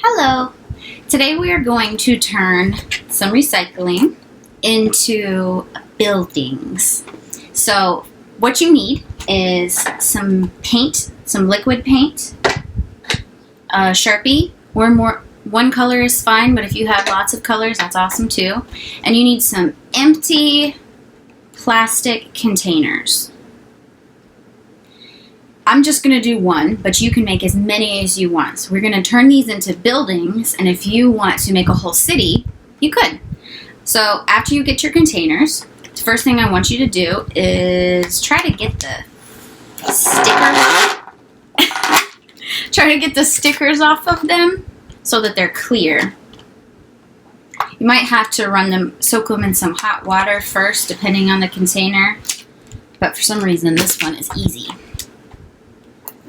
Hello! Today we are going to turn some recycling into buildings. So what you need is some paint, some liquid paint, a Sharpie, or more. One color is fine, but if you have lots of colors, that's awesome too. And you need some empty plastic containers. I'm just going to do one, but you can make as many as you want. So we're going to turn these into buildings, and if you want to make a whole city, you could. So after you get your containers, the first thing I want you to do is try to get the stickers. Try to get the stickers off of them so that they're clear. You might have to soak them in some hot water first, depending on the container. But for some reason, this one is easy.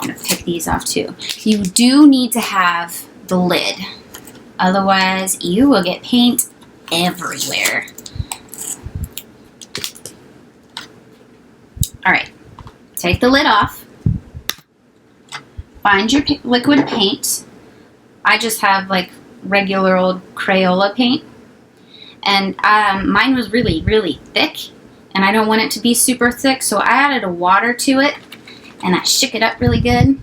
I'm going to pick these off too. You do need to have the lid. Otherwise, you will get paint everywhere. Alright, take the lid off. Find your liquid paint. I just have like regular old Crayola paint. And mine was really, really thick. And I don't want it to be super thick, so I added a water to it. And I shook it up really good.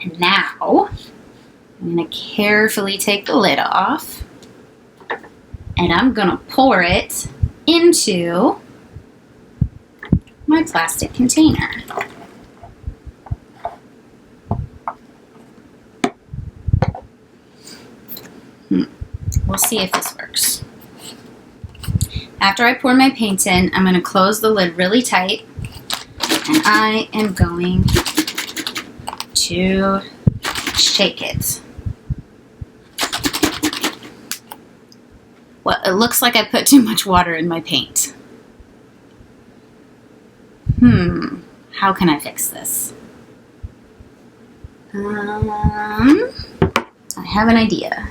And now, I'm going to carefully take the lid off. And I'm going to pour it into my plastic container. We'll see if this works. After I pour my paint in, I'm going to close the lid really tight. And I am going to shake it. Well, it looks like I put too much water in my paint. How can I fix this? I have an idea.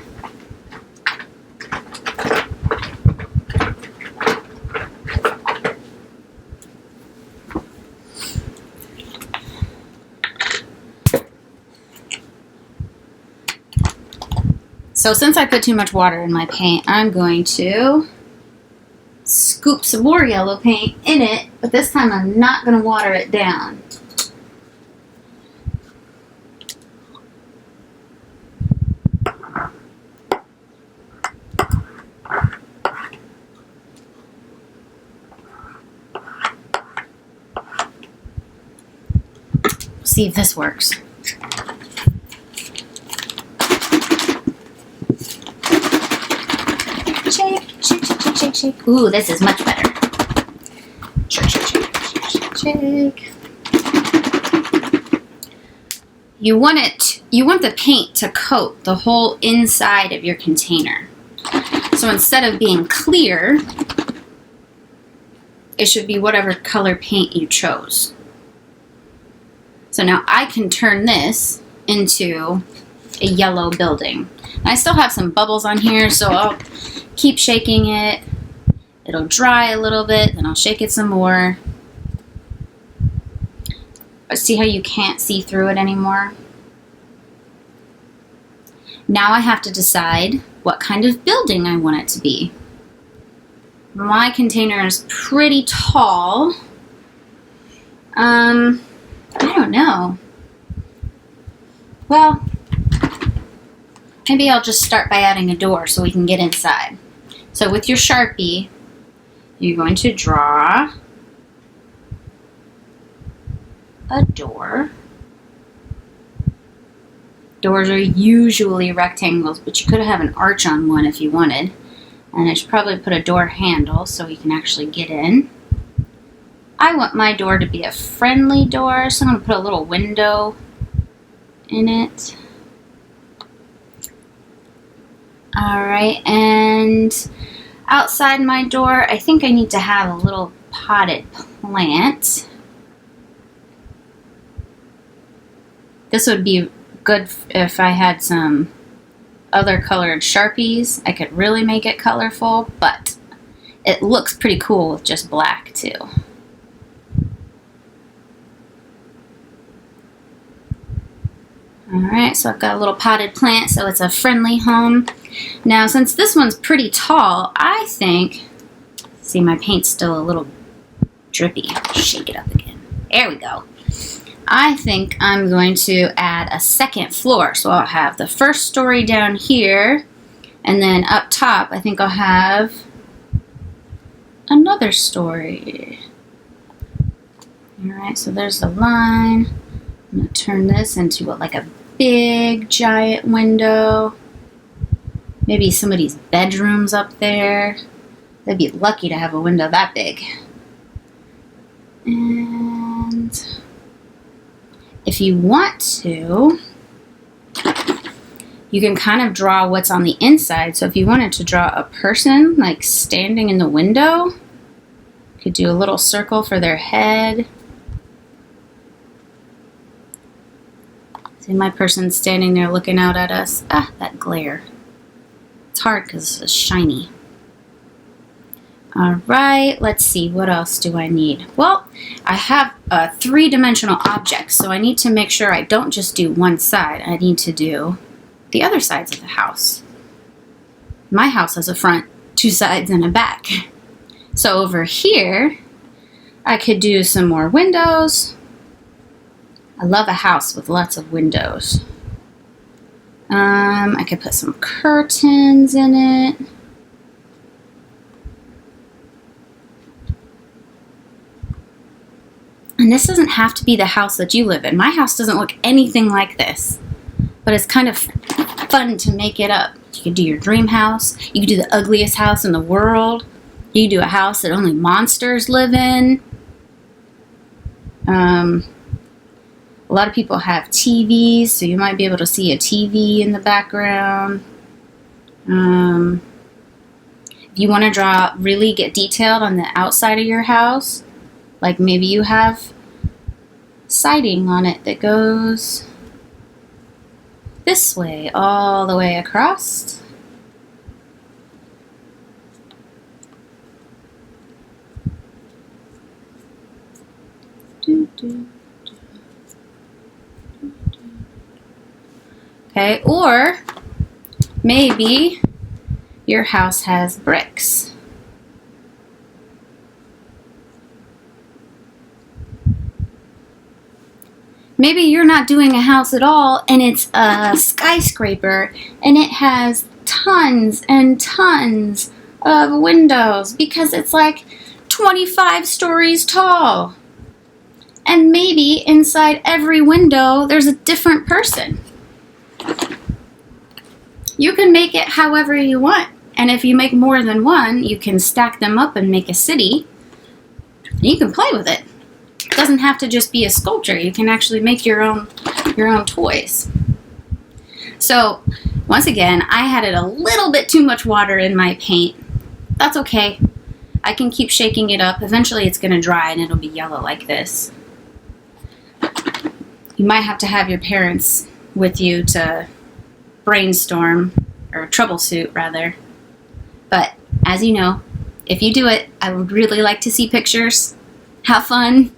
So since I put too much water in my paint, I'm going to scoop some more yellow paint in it, but this time I'm not going to water it down. See if this works. Shake. Ooh, this is much better. Shake. You want the paint to coat the whole inside of your container. So instead of being clear, it should be whatever color paint you chose. So now I can turn this into a yellow building. I still have some bubbles on here, so I'll keep shaking it. It'll dry a little bit, then I'll shake it some more. See how you can't see through it anymore? Now I have to decide what kind of building I want it to be. My container is pretty tall. I don't know. Well, maybe I'll just start by adding a door so we can get inside. So with your Sharpie, you're going to draw a door. Doors are usually rectangles, but you could have an arch on one if you wanted. And I should probably put a door handle so we can actually get in. I want my door to be a friendly door, so I'm going to put a little window in it. Alright, and outside my door, I think I need to have a little potted plant. This would be good if I had some other colored Sharpies. I could really make it colorful, but it looks pretty cool with just black too. Alright, so I've got a little potted plant, so it's a friendly home. Now, since this one's pretty tall, I think, see, my paint's still a little drippy. Shake it up again. There we go. I think I'm going to add a second floor. So I'll have the first story down here, and then up top, I think I'll have another story. Alright, so there's the line. I'm going to turn this into like a big giant window. Maybe somebody's bedroom's up there. They'd be lucky to have a window that big. And if you want to, you can kind of draw what's on the inside. So if you wanted to draw a person like standing in the window, you could do a little circle for their head. See, my person's standing there looking out at us. Ah, that glare. It's hard because it's shiny. Alright, let's see, what else do I need? Well, I have a three-dimensional object, so I need to make sure I don't just do one side. I need to do the other sides of the house. My house has a front, two sides, and a back. So over here, I could do some more windows. I love a house with lots of windows. I could put some curtains in it. And this doesn't have to be the house that you live in. My house doesn't look anything like this. But it's kind of fun to make it up. You could do your dream house. You could do the ugliest house in the world. You could do a house that only monsters live in. A lot of people have TVs, so you might be able to see a TV in the background. If you want to draw, really get detailed on the outside of your house, like maybe you have siding on it that goes this way, all the way across. Okay, or maybe your house has bricks. Maybe you're not doing a house at all and it's a skyscraper and it has tons and tons of windows because it's like 25 stories tall. And maybe inside every window there's a different person. You can make it however you want. And if you make more than one, you can stack them up and make a city. You can play with it. It doesn't have to just be a sculpture. You can actually make your own toys. So, once again, I had a little bit too much water in my paint. That's okay. I can keep shaking it up. Eventually it's going to dry and it'll be yellow like this. You might have to have your parents with you to brainstorm, or troubleshoot rather. But as you know, if you do it, I would really like to see pictures. Have fun.